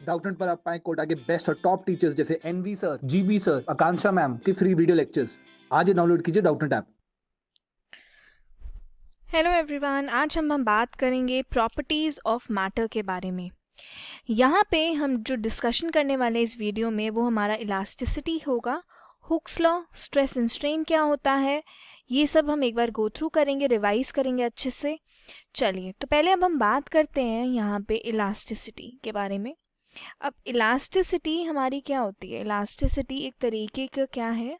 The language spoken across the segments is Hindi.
डाउटनेट पर आप पाएं कोटा के बेस्ट और टॉप टीचर्स जैसे एनवी सर, जीबी सर, आकांक्षा मैम की फ्री वीडियो लेक्चर्स। आज ही डाउनलोड कीजिए डाउटनेट ऐप। हेलो एवरीवन, आज हम बात करेंगे प्रॉपर्टीज़ ऑफ मैटर के बारे में। यहाँ पे हम जो डिस्कशन करने वाले इस वीडियो में वो हमारा इलास्टिसिटी होगा, Hooke's law, stress and strain क्या होता है, ये सब हम एक बार गो थ्रू करेंगे, रिवाइज करेंगे अच्छे से। चलिए, तो पहले अब हम बात करते हैं यहाँ पे इलास्टिसिटी के बारे में। अब इलास्टिसिटी हमारी क्या होती है? इलास्टिसिटी एक तरीके का क्या है,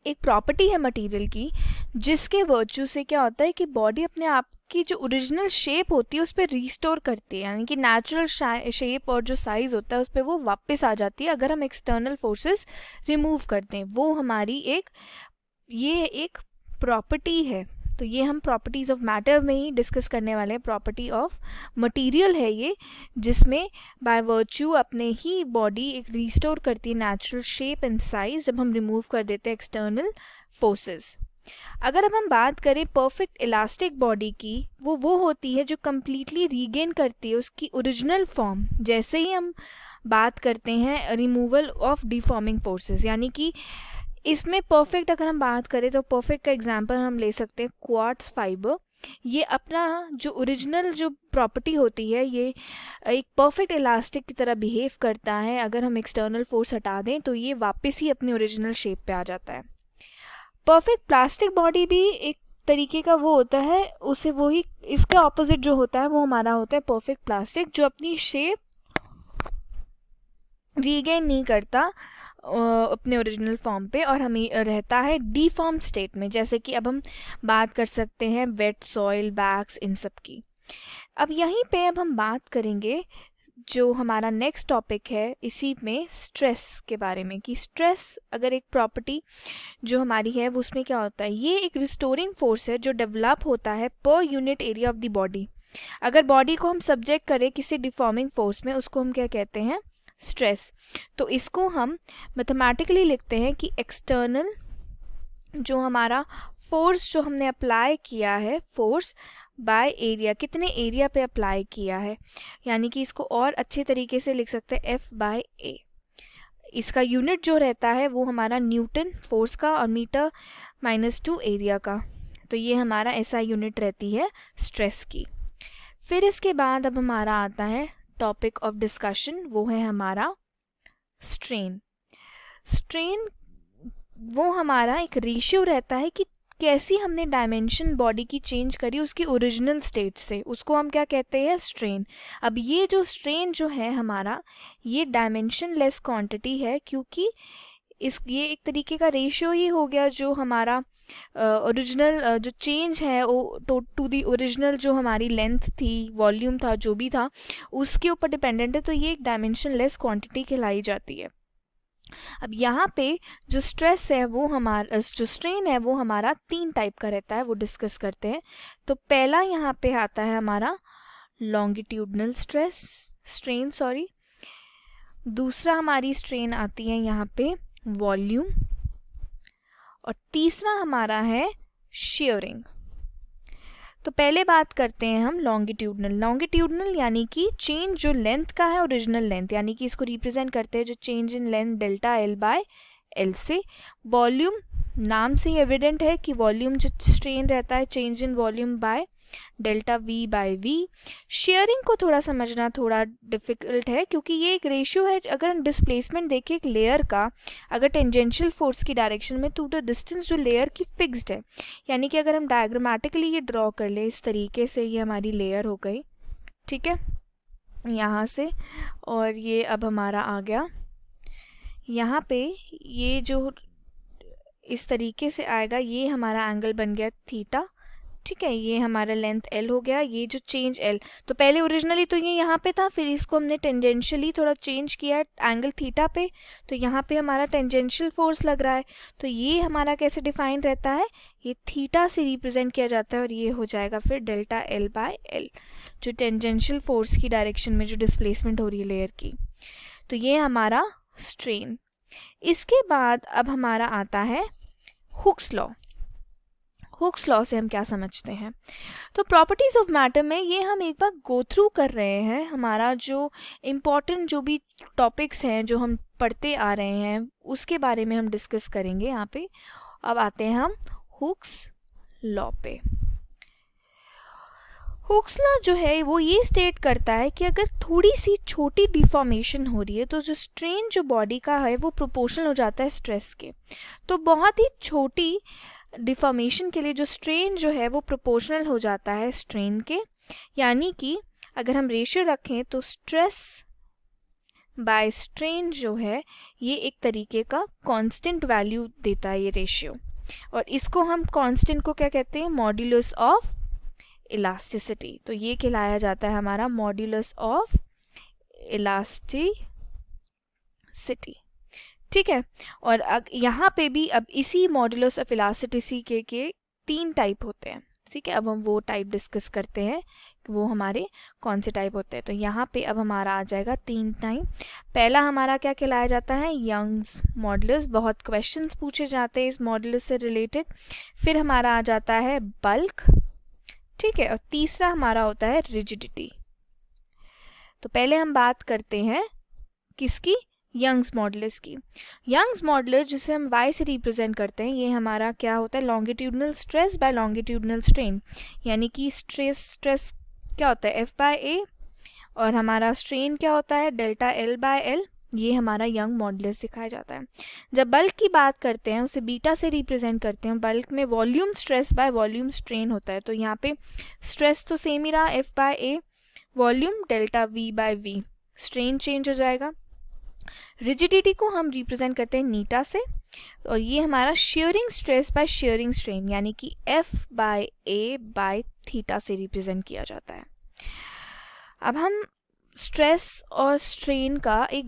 एक प्रॉपर्टी है मटेरियल की, जिसके वर्च्यू से क्या होता है कि बॉडी अपने आप की जो ओरिजिनल शेप होती है उस पर रिस्टोर करती है, यानी कि नेचुरल शेप और जो साइज होता है उस पर वो वापस आ जाती है अगर हम एक्सटर्नल फोर्सेस रिमूव करते हैं। वो हमारी ये एक प्रॉपर्टी है। तो ये हम प्रॉपर्टीज़ ऑफ मैटर में ही डिस्कस करने वाले हैं। प्रॉपर्टी ऑफ मटेरियल है ये, जिसमें बाय वर्च्यू अपने ही बॉडी एक रिस्टोर करती है नेचुरल शेप एंड साइज जब हम रिमूव कर देते हैं एक्सटर्नल फोर्सेस। अगर अब हम बात करें परफेक्ट इलास्टिक बॉडी की, वो होती है जो कम्प्लीटली रीगेन करती है उसकी ओरिजिनल फॉर्म जैसे ही हम बात करते हैं रिमूवल ऑफ डिफॉर्मिंग फोर्सेस। यानी कि इसमें परफेक्ट अगर हम बात करें तो परफेक्ट का एग्जांपल हम ले सकते हैं क्वार्ट्ज फाइबर। ये अपना जो ओरिजिनल जो प्रॉपर्टी होती है, ये एक परफेक्ट इलास्टिक की तरह बिहेव करता है। अगर हम एक्सटर्नल फोर्स हटा दें तो ये वापस ही अपनी ओरिजिनल शेप पे आ जाता है। परफेक्ट प्लास्टिक बॉडी भी एक तरीके का वो होता है, उसे वही इसका ऑपोजिट जो होता है वो हमारा होता है परफेक्ट प्लास्टिक, जो अपनी शेप रीगेन नहीं करता अपने ओरिजिनल फॉर्म पे और हमें रहता है डीफॉर्म स्टेट में। जैसे कि अब हम बात कर सकते हैं वेट सॉइल बैग्स इन सब की। अब यहीं पे अब हम बात करेंगे जो हमारा नेक्स्ट टॉपिक है इसी में, स्ट्रेस के बारे में। कि स्ट्रेस अगर एक प्रॉपर्टी जो हमारी है वो उसमें क्या होता है, ये एक रिस्टोरिंग फोर्स है जो डेवलप होता है per unit area of the body. अगर बॉडी को हम सब्जेक्ट करें किसी डिफॉर्मिंग फोर्स में, उसको हम क्या कहते हैं? स्ट्रेस। तो इसको हम मैथमेटिकली लिखते हैं कि एक्सटर्नल जो हमारा फोर्स जो हमने अप्लाई किया है, फोर्स बाय एरिया, कितने एरिया पे अप्लाई किया है। यानी कि इसको और अच्छे तरीके से लिख सकते हैं F बाय ए। इसका यूनिट जो रहता है वो हमारा न्यूटन फोर्स का और मीटर -2 एरिया का। तो ये हमारा ऐसा यूनिट रहती है स्ट्रेस की। फिर इसके बाद अब हमारा आता है टॉपिक ऑफ डिस्कशन, वो है हमारा स्ट्रेन। स्ट्रेन वो हमारा एक रेशियो रहता है कि कैसी हमने डायमेंशन बॉडी की चेंज करी उसकी ओरिजिनल स्टेट से, उसको हम क्या कहते हैं? स्ट्रेन। अब ये जो स्ट्रेन जो है हमारा, ये डायमेंशन लेस क्वांटिटी है, क्योंकि ये एक तरीके का रेशियो ही हो गया जो हमारा ओरिजिनल जो चेंज है वो टू दी ओरिजिनल जो हमारी लेंथ थी, वॉल्यूम था, जो भी था उसके ऊपर डिपेंडेंट है। तो ये एक डायमेंशन लेस क्वांटिटी कहलाई जाती है। अब यहाँ पे जो स्ट्रेस है वो हमारा, जो स्ट्रेन है वो हमारा 3 टाइप का रहता है, वो डिस्कस करते हैं। तो पहला यहाँ पे आता है हमारा लॉन्गिट्यूडनल स्ट्रेन सॉरी। दूसरा हमारी स्ट्रेन आती है यहाँ पे वॉल्यूम, और तीसरा हमारा है शेयरिंग। तो पहले बात करते हैं हम लॉन्गिट्यूडनल यानी कि चेंज जो लेंथ का है, ओरिजिनल लेंथ, यानी कि इसको रिप्रेजेंट करते हैं जो change in length delta L by L से। वॉल्यूम नाम से ही एविडेंट है कि वॉल्यूम जो स्ट्रेन रहता है change in volume by delta V by V. Shearing को थोड़ा समझना थोड़ा डिफिकल्ट है, क्योंकि ये एक रेशियो है। अगर हम डिस्प्लेसमेंट देखें एक लेयर का, अगर टेंजेंशियल फोर्स की डायरेक्शन में, तो द डिस्टेंस जो लेयर की फिक्स्ड है, यानी कि अगर हम डायग्रामेटिकली ये ड्रॉ कर ले इस तरीके से, ये हमारी लेयर हो गई, ठीक है, यहाँ से, और ये अब हमारा आ गया यहाँ पे, ये जो इस तरीके से आएगा, ये हमारा एंगल बन गया थीटा, ठीक है। ये हमारा लेंथ एल हो गया, ये जो चेंज एल, तो पहले ओरिजिनली तो ये यहाँ पे था, फिर इसको हमने टेंजेंशियली थोड़ा चेंज किया एंगल थीटा पे, तो यहाँ पे हमारा टेंजेंशियल फोर्स लग रहा है। तो ये हमारा कैसे डिफाइन रहता है, ये थीटा से रिप्रेजेंट किया जाता है, और ये हो जाएगा फिर डेल्टा एल बाय एल, जो टेंजेंशियल फोर्स की डायरेक्शन में जो डिस्प्लेसमेंट हो रही है लेयर की। तो ये हमारा स्ट्रेन। इसके बाद अब हमारा आता है हुक्स लॉ। हुक्स लॉ से हम क्या समझते हैं। तो प्रॉपर्टीज़ ऑफ मैटर में ये हम एक बार गो थ्रू कर रहे हैं, हमारा जो इम्पॉर्टेंट जो भी टॉपिक्स हैं जो हम पढ़ते आ रहे हैं उसके बारे में हम डिस्कस करेंगे यहाँ पे। अब आते हैं हम हुक्स लॉ पे। हुक्स लॉ जो है वो ये स्टेट करता है कि अगर थोड़ी सी छोटी डिफॉर्मेशन हो रही है तो जो स्ट्रेन जो बॉडी का है वो प्रोपोर्शनल हो जाता है स्ट्रेस के। तो बहुत ही छोटी डिफॉर्मेशन के लिए जो स्ट्रेन जो है वो प्रोपोर्शनल हो जाता है स्ट्रेन के, यानी कि अगर हम रेशियो रखें तो स्ट्रेस बाय स्ट्रेन जो है ये एक तरीके का कांस्टेंट वैल्यू देता है ये रेशियो, और इसको हम कांस्टेंट को क्या कहते हैं, मॉड्यूलस ऑफ इलास्टिसिटी। तो ये कहलाया जाता है हमारा मॉड्यूलस ऑफ इलास्टिसिटी, ठीक है। और यहाँ पे भी अब इसी मॉड्यूलस ऑफ इलास्टिसिटी के 3 टाइप होते हैं, ठीक है। अब हम वो टाइप डिस्कस करते हैं कि वो हमारे कौन से टाइप होते हैं। तो यहाँ पे अब हमारा आ जाएगा 3 टाइप। पहला हमारा क्या कहलाया जाता है, यंग्स मॉडुलस, बहुत क्वेश्चंस पूछे जाते हैं इस मॉडुलस से रिलेटेड। फिर हमारा आ जाता है बल्क, ठीक है। और तीसरा हमारा होता है रिजिडिटी। तो पहले हम बात करते हैं किसकी, यंग्स मॉडुलस की। यंग्स मॉडुलस जिसे हम y से रिप्रेजेंट करते हैं, ये हमारा क्या होता है, longitudinal stress by longitudinal strain, यानी कि स्ट्रेस क्या होता है F/A, और हमारा स्ट्रेन क्या होता है डेल्टा L/L। ये हमारा यंग मॉडुलस दिखाया जाता है। जब बल्क की बात करते हैं उसे बीटा से रिप्रेजेंट करते हैं। बल्क में volume stress by volume strain होता है। तो यहाँ पे स्ट्रेस तो सेम ही रहा F/A, volume delta V/V, strain change हो जाएगा। रिजिडिटी को हम रिप्रेजेंट करते हैं नीटा से, और ये हमारा sharing stress by sharing strain, यानी कि F/A/थीटा से रिप्रेजेंट किया जाता है। अब हम स्ट्रेस और स्ट्रेन का एक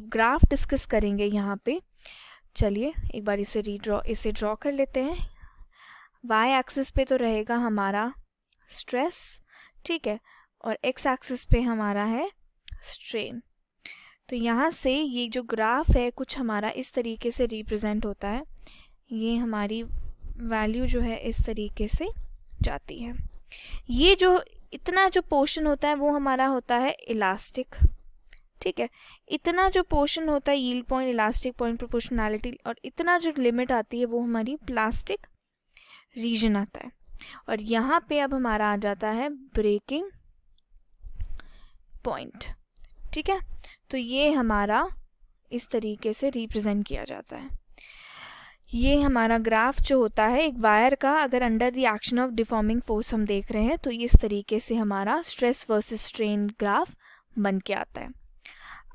ग्राफ डिस्कस करेंगे यहाँ पे। चलिए एक बार इसे ड्रॉ कर लेते हैं। वाई एक्सिस पे तो रहेगा हमारा स्ट्रेस, ठीक है, और एक्स एक्सिस पे हमारा है स्ट्रेन। तो यहाँ से ये जो ग्राफ है कुछ हमारा इस तरीके से रिप्रेजेंट होता है। ये हमारी वैल्यू जो है इस तरीके से जाती है। ये जो इतना जो पोर्शन होता है वो हमारा होता है इलास्टिक, ठीक है। इतना जो पोर्शन होता है yield point, elastic point, proportionality, और इतना जो लिमिट आती है वो हमारी प्लास्टिक रीजन आता है। और यहाँ पे अब हमारा आ जाता है ब्रेकिंग पॉइंट, ठीक है। तो ये हमारा इस तरीके से रिप्रेजेंट किया जाता है। ये हमारा ग्राफ जो होता है एक वायर का, अगर under the action of deforming force हम देख रहे हैं तो इस तरीके से हमारा स्ट्रेस वर्सेस स्ट्रेन ग्राफ बन के आता है।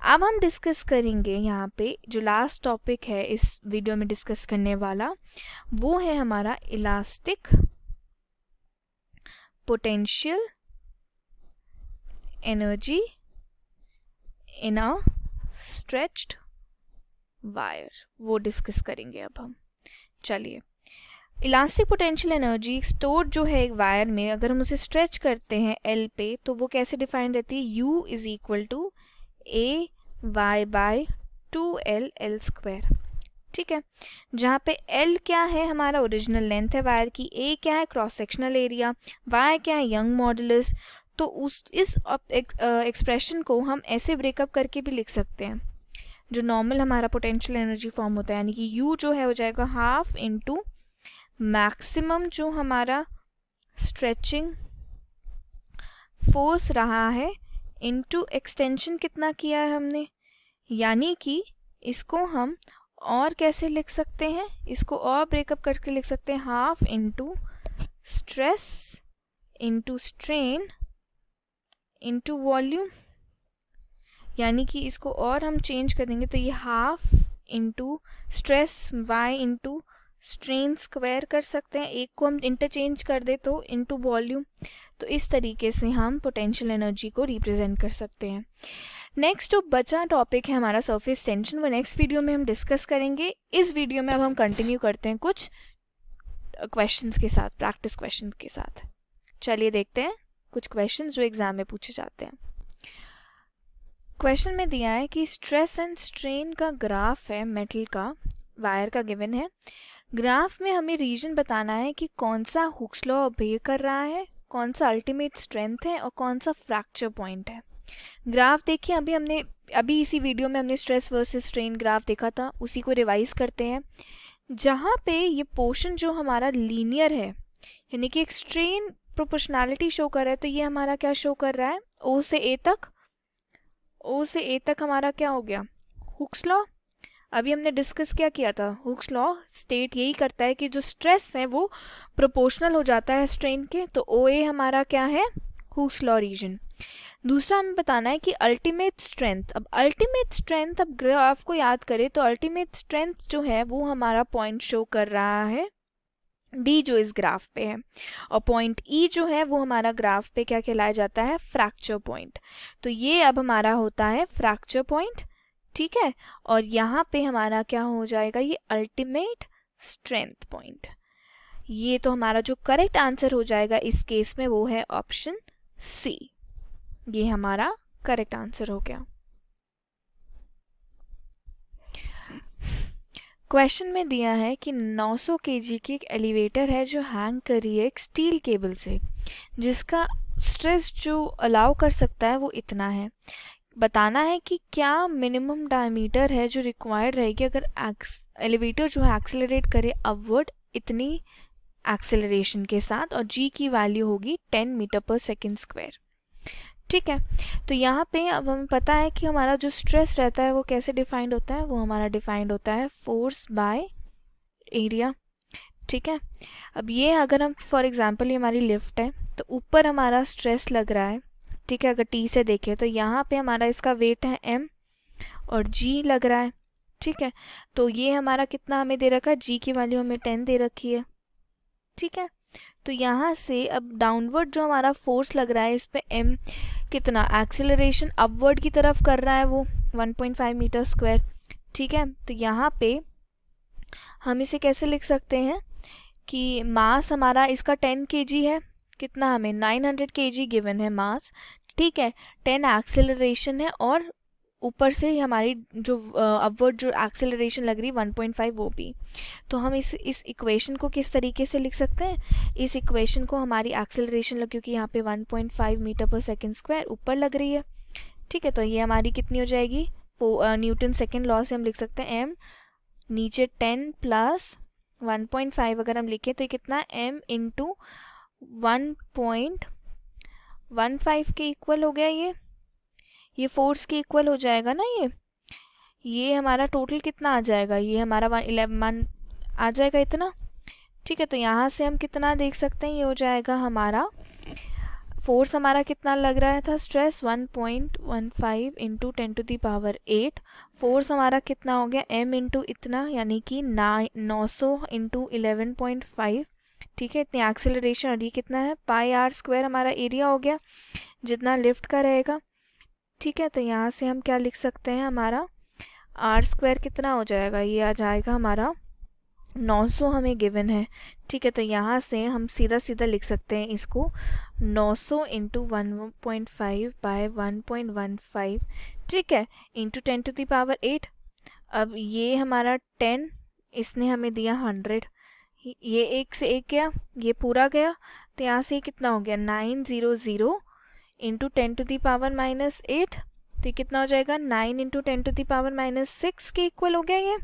अब हम डिस्कस करेंगे यहाँ पे जो लास्ट टॉपिक है इस वीडियो में डिस्कस करने वाला, वो है हमारा elastic potential energy in a stretched wire, वो डिस्कस करेंगे अब हम। चलिए, इलास्टिक पोटेंशियल एनर्जी स्टोर्ड जो है एक वायर में, अगर हम उसे स्ट्रेच करते हैं L पे तो वो कैसे डिफाइन रहती है, U is equal to AY/2L square, ठीक है। जहाँ पे L क्या है हमारा ओरिजिनल लेंथ है वायर की, A क्या है क्रॉस सेक्शनल एरिया, Y क्या है यंग मॉडुलस। तो इस एक्सप्रेशन को हम ऐसे ब्रेकअप करके भी लिख सकते हैं, जो नॉर्मल हमारा पोटेंशियल एनर्जी फॉर्म होता है, यानी कि U जो है हो जाएगा हाफ इंटू मैक्सिमम जो हमारा स्ट्रेचिंग फोर्स रहा है इंटू एक्सटेंशन कितना किया है हमने, यानी कि इसको हम और कैसे लिख सकते हैं, इसको और ब्रेकअप करके लिख सकते हैं half into stress into strain into volume, यानी कि इसको और हम चेंज करेंगे तो ये half into stress Y into strain square कर सकते हैं। एक को हम इंटरचेंज कर दे तो इंटू वॉल्यूम। तो इस तरीके से हम पोटेंशियल एनर्जी को रिप्रेजेंट कर सकते हैं। नेक्स्ट जो बचा टॉपिक है हमारा सरफेस टेंशन, वो नेक्स्ट वीडियो में हम डिस्कस करेंगे। इस वीडियो में अब हम कंटिन्यू करते हैं कुछ क्वेश्चंस के साथ, प्रैक्टिस क्वेश्चन के साथ। चलिए देखते हैं कुछ क्वेश्चंस जो एग्जाम में पूछे जाते हैं। क्वेश्चन में दिया है कि स्ट्रेस एंड स्ट्रेन का ग्राफ है मेटल का, वायर का गिवन है। ग्राफ में हमें रीजन बताना है कि कौन सा हुक्स लॉ ओबे कर रहा है, कौन सा अल्टीमेट स्ट्रेंथ है और कौन सा फ्रैक्चर पॉइंट है। ग्राफ देखिए, अभी इसी वीडियो में हमने स्ट्रेस वर्सेस स्ट्रेन ग्राफ देखा था, उसी को रिवाइज करते हैं। जहाँ पे ये पोर्शन जो हमारा लीनियर है, यानी कि एक स्ट्रेन प्रोपोर्शनैलिटी शो कर रहा है, तो ये हमारा क्या शो कर रहा है, ओ से ए तक हमारा क्या हो गया, हुक्स लॉ। अभी हमने डिस्कस क्या किया था, हुक्स लॉ स्टेट यही करता है कि जो स्ट्रेस है वो प्रोपोर्शनल हो जाता है स्ट्रेन के, तो ओ ए हमारा क्या है, हुक्स लॉ रीजन। दूसरा हमें बताना है कि अल्टीमेट स्ट्रेंथ। अब ग्राफ को याद करें तो अल्टीमेट स्ट्रेंथ जो है वो हमारा पॉइंट शो कर रहा है डी, जो इस ग्राफ पे है, और पॉइंट ई जो है वो हमारा ग्राफ पे क्या कहलाया जाता है, फ्रैक्चर पॉइंट। तो ये अब हमारा होता है फ्रैक्चर पॉइंट, ठीक है। और यहाँ पे हमारा क्या हो जाएगा, ये अल्टीमेट स्ट्रेंथ पॉइंट। ये तो हमारा जो करेक्ट आंसर हो जाएगा इस केस में वो है ऑप्शन सी, ये हमारा करेक्ट आंसर हो गया। क्वेश्चन में दिया है कि 900 kg की एक एलिवेटर है जो हैंग कर रही है एक स्टील केबल से, जिसका स्ट्रेस जो अलाउ कर सकता है वो इतना है। बताना है कि क्या मिनिमम डायमीटर है जो रिक्वायर्ड रहेगी अगर एलिवेटर जो है एक्सेलरेट करे अपवर्ड इतनी एक्सेलरेशन के साथ, और जी की वैल्यू होगी 10 मीटर पर सेकेंड स्क्वायर, ठीक है। तो यहाँ पे अब हमें पता है कि हमारा जो स्ट्रेस रहता है वो कैसे डिफाइंड होता है, वो हमारा डिफाइंड होता है फोर्स बाय एरिया, ठीक है। अब ये अगर हम फॉर एग्जांपल ये हमारी लिफ्ट है, तो ऊपर हमारा स्ट्रेस लग रहा है, ठीक है, अगर टी से देखें तो यहाँ पे हमारा इसका वेट है m और g लग रहा है, ठीक है। तो ये हमारा कितना हमें दे रखा है, g की वैल्यू हमें 10 दे रखी है, ठीक है। तो यहाँ से अब डाउनवर्ड जो हमारा फोर्स लग रहा है इस पे m कितना एक्सेलरेशन अपवर्ड की तरफ कर रहा है वो 1.5 मीटर स्क्वायर, ठीक है। तो यहाँ पे हम इसे कैसे लिख सकते हैं कि मास हमारा इसका 10 kg है, कितना हमें 900 kg गिवन है मास, ठीक है। 10 एक्सेलरेशन है और ऊपर से हमारी जो अपवर्ड जो एक्सेलरेशन लग रही 1.5 वो भी। तो हम इस इक्वेशन को किस तरीके से लिख सकते हैं, इस इक्वेशन को हमारी एक्सेलरेशन लग, क्योंकि यहाँ पे 1.5 मीटर पर सेकेंड स्क्वायर ऊपर लग रही है, ठीक है। तो ये हमारी कितनी हो जाएगी, न्यूटन सेकेंड लॉ से हम लिख सकते हैं m नीचे 10 प्लस 1.5 अगर हम लिखें तो ये कितना m इंटू 1.15 के इक्वल हो गया, ये फोर्स के इक्वल हो जाएगा ना। ये हमारा टोटल कितना आ जाएगा, ये हमारा 11 आ जाएगा इतना, ठीक है। तो यहाँ से हम कितना देख सकते हैं, ये हो जाएगा हमारा फोर्स हमारा कितना लग रहा था, स्ट्रेस 1.15 इंटू 10⁸ फोर्स हमारा कितना हो गया m इंटू इतना, यानी कि 900 इंटू 11.5, ठीक है। इतनी एक्सेलरेशन, और ये कितना है पाई आर स्क्वायर हमारा एरिया हो गया जितना लिफ्ट का रहेगा, ठीक है। तो यहाँ से हम क्या लिख सकते हैं, हमारा आर स्क्वायर कितना हो जाएगा, ये आ जाएगा हमारा 900 हमें गिवन है, ठीक है। तो यहाँ से हम सीधा सीधा लिख सकते हैं इसको 900 इंटू 1.5 बाय 1.15, ठीक है, इंटू 10⁸। अब ये हमारा 10, इसने हमें दिया 100, ये एक से एक गया, ये पूरा गया, तो यहाँ से कितना हो गया 900 इंटू 10⁻⁻8, तो कितना हो जाएगा 9 इंटू 10⁻⁻6 के इक्वल हो गया ये,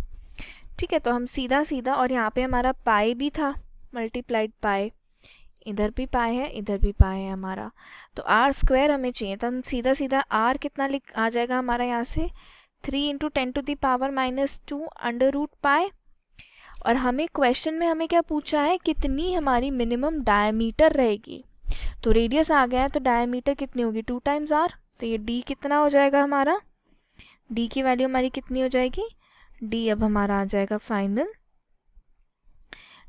ठीक है। तो हम सीधा सीधा, और यहाँ पे हमारा पाई भी था मल्टीप्लाइड पाई, इधर भी पाई है इधर भी पाई है हमारा, तो आर स्क्वायर हमें चाहिए, तो हम सीधा सीधा आर कितना लिख आ जाएगा हमारा यहाँ से 3 इंटू 10⁻⁻2 अंडर रूट पाई। और हमें क्वेश्चन में हमें क्या पूछा है, कितनी हमारी मिनिमम डायमीटर रहेगी, तो रेडियस आ गया है तो डायमीटर कितनी होगी 2 टाइम्स आर, तो ये डी कितना हो जाएगा हमारा, डी की वैल्यू हमारी कितनी हो जाएगी, डी अब हमारा आ जाएगा फाइनल,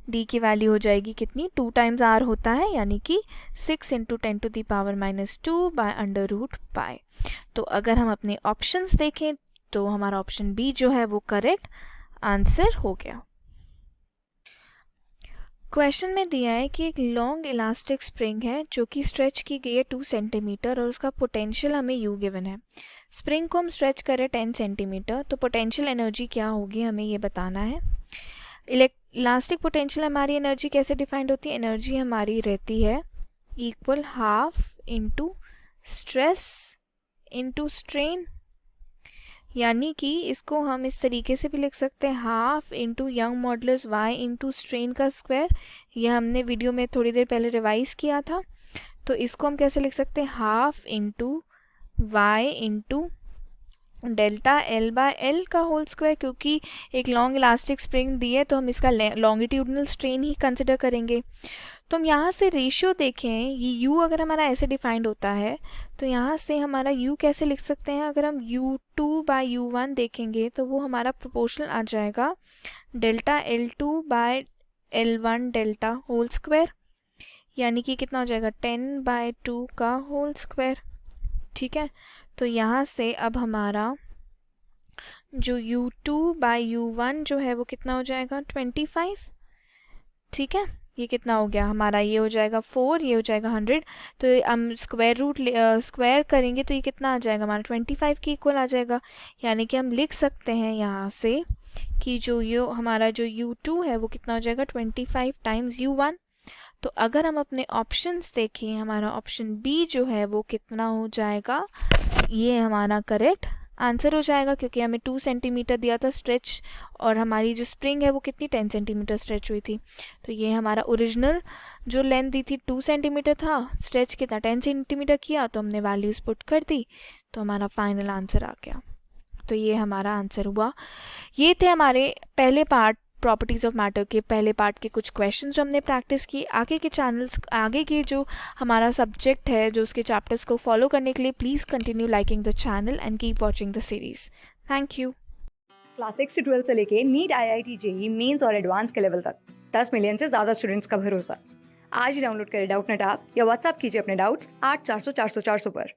डी की वैल्यू हो जाएगी कितनी 2 टाइम्स आर होता है, यानी कि 6 into 10⁻⁻2 by under root pi. तो अगर हम अपने ऑप्शंस देखें तो हमारा ऑप्शन बी जो है वो करेक्ट आंसर हो गया। क्वेश्चन में दिया है कि एक लॉन्ग इलास्टिक स्प्रिंग है जो कि स्ट्रेच की गई है 2 सेंटीमीटर और उसका पोटेंशियल हमें यू गिवन है। स्प्रिंग को हम स्ट्रेच करें 10 सेंटीमीटर, तो पोटेंशियल एनर्जी क्या होगी हमें ये बताना है। इलास्टिक पोटेंशियल हमारी एनर्जी कैसे डिफाइंड होती है? एनर्जी हमारी रहती है equal half into stress into strain, यानी कि इसको हम इस तरीके से भी लिख सकते हैं half into Young modulus Y into strain का स्क्वायर। यह हमने वीडियो में थोड़ी देर पहले रिवाइज किया था, तो इसको हम कैसे लिख सकते हैं? Half into Y into delta L by L का होल स्क्वायर, क्योंकि एक लॉन्ग इलास्टिक स्प्रिंग दी है तो हम इसका लॉन्गिट्यूडनल स्ट्रेन ही कंसिडर करेंगे। तो हम यहाँ से रेशियो देखें, ये u अगर हमारा ऐसे डिफाइंड होता है तो यहाँ से हमारा u कैसे लिख सकते हैं? अगर हम u2 बाय u1 देखेंगे तो वो हमारा प्रोपोर्शनल आ जाएगा delta L2 by L1 delta whole square, यानी कि कितना हो जाएगा? 10/2 का होल स्क्वायर। ठीक है, तो यहाँ से अब हमारा जो u2 बाय u1 जो है वो कितना हो जाएगा? 25। ठीक है, ये कितना हो गया हमारा? ये हो जाएगा 4, ये हो जाएगा 100। तो हम स्क्वायर करेंगे तो ये कितना आ जाएगा हमारा? 25 के इक्वल आ जाएगा। यानी कि हम लिख सकते हैं यहाँ से कि जो ये हमारा जो u2 है वो कितना हो जाएगा? 25 टाइम्स u1। तो अगर हम अपने ऑप्शंस देखें, हमारा ऑप्शन बी जो है वो कितना हो जाएगा? ये हमारा करेक्ट आंसर हो जाएगा, क्योंकि हमें 2 सेंटीमीटर दिया था स्ट्रेच और हमारी जो स्प्रिंग है वो कितनी 10 सेंटीमीटर स्ट्रेच हुई थी। तो ये हमारा ओरिजिनल जो लेंथ दी थी 2 सेंटीमीटर था, स्ट्रेच कितना 10 सेंटीमीटर किया, तो हमने वैल्यूज़ पुट कर दी तो हमारा फाइनल आंसर आ गया। तो ये हमारा आंसर हुआ। ये थे हमारे पहले पार्ट प्रॉपर्टीज़ ऑफ मैटर के पहले पार्ट के कुछ क्वेश्चंस जो हमने प्रैक्टिस की। आगे के जो हमारा सब्जेक्ट है, जो उसके चैप्टर्स को फॉलो करने के लिए please continue liking the channel and keep watching the series. Thank you. Class 6 से 12 से लेके नीट, IIT, जेई मेंस और एडवांस के लेवल तक 10 मिलियन से ज़्यादा स्टूडेंट्स का भरोसा। आज ही डाउनलोड करें डाउटनेट ऐप या व्हाट्सएप कीजिए अपने डाउट्स 8400 400 400 पर।